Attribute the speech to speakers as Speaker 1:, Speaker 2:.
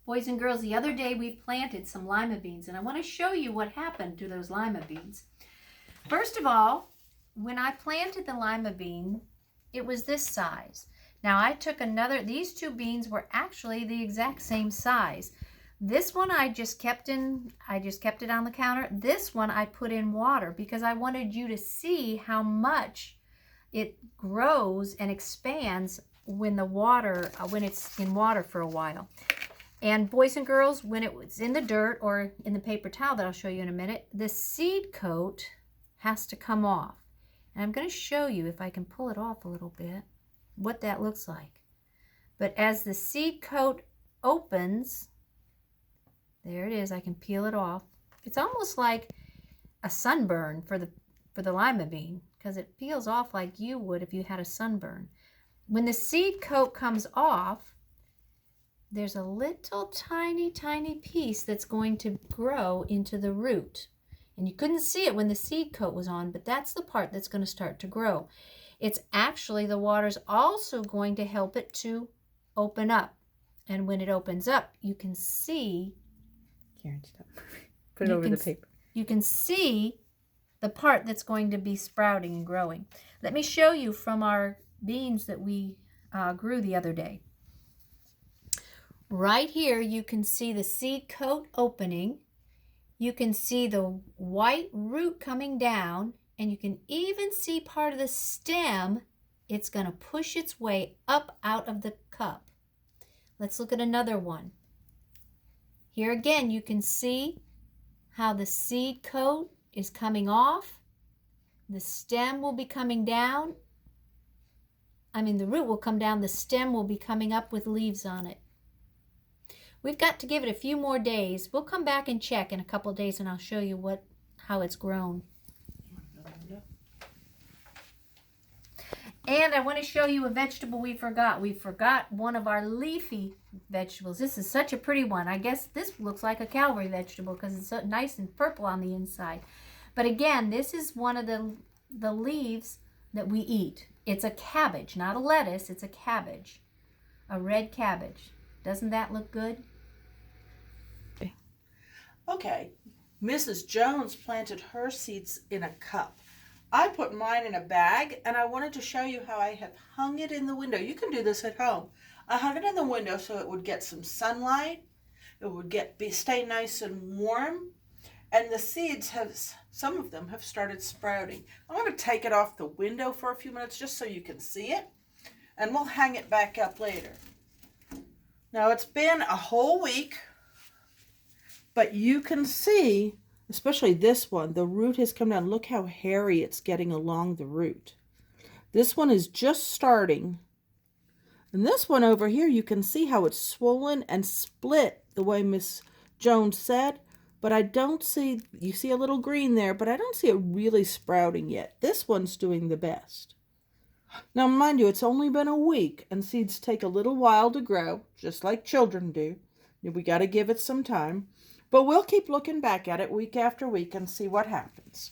Speaker 1: Boys and girls, the other day we planted some lima beans, and I want to show you what happened to those lima beans. First of all, when I planted the lima bean, it was this size. Now I took these two beans were actually the exact same size. This one I just kept it on the counter. This one I put in water because I wanted you to see how much it grows and expands when it's in water for a while. And boys and girls, when it was in the dirt or in the paper towel that I'll show you in a minute, the seed coat has to come off. And I'm going to show you, if I can pull it off a little bit, what that looks like. But as the seed coat opens, there it is, I can peel it off. It's almost like a sunburn for the lima bean, because it peels off like you would if you had a sunburn. When the seed coat comes off, there's a little tiny piece that's going to grow into the root. And you couldn't see it when the seed coat was on, but that's the part that's going to start to grow. It's actually, the water's also going to help it to open up. And when it opens up, you can see...
Speaker 2: Karen, stop. Put it over the paper.
Speaker 1: You can see the part that's going to be sprouting and growing. Let me show you from our beans that we grew the other day. Right here, you can see the seed coat opening. You can see the white root coming down, and you can even see part of the stem. It's going to push its way up out of the cup. Let's look at another one. Here again, you can see how the seed coat is coming off. The stem will be coming down. The root will come down. The stem will be coming up with leaves on it. We've got to give it a few more days. We'll come back and check in a couple of days, and I'll show you how it's grown. And I want to show you a vegetable we forgot. We forgot one of our leafy vegetables. This is such a pretty one. I guess this looks like a Calvary vegetable because it's so nice and purple on the inside. But again, this is one of the leaves that we eat. It's a cabbage, not a lettuce. It's a cabbage, a red cabbage. Doesn't that look good?
Speaker 3: Okay, Mrs. Jones planted her seeds in a cup. I put mine in a bag, and I wanted to show you how I have hung it in the window. You can do this at home. I hung it in the window so it would get some sunlight. It would stay nice and warm. And the seeds some of them have started sprouting. I'm going to take it off the window for a few minutes just so you can see it, and we'll hang it back up later. Now it's been a whole week, but you can see, especially this one, the root has come down. Look how hairy it's getting along the root. This one is just starting. And this one over here, you can see how it's swollen and split the way Miss Jones said, but I don't see, you see a little green there, but I don't see it really sprouting yet. This one's doing the best. Now, mind you, it's only been a week, and seeds take a little while to grow, just like children do. We got to give it some time. But we'll keep looking back at it week after week and see what happens.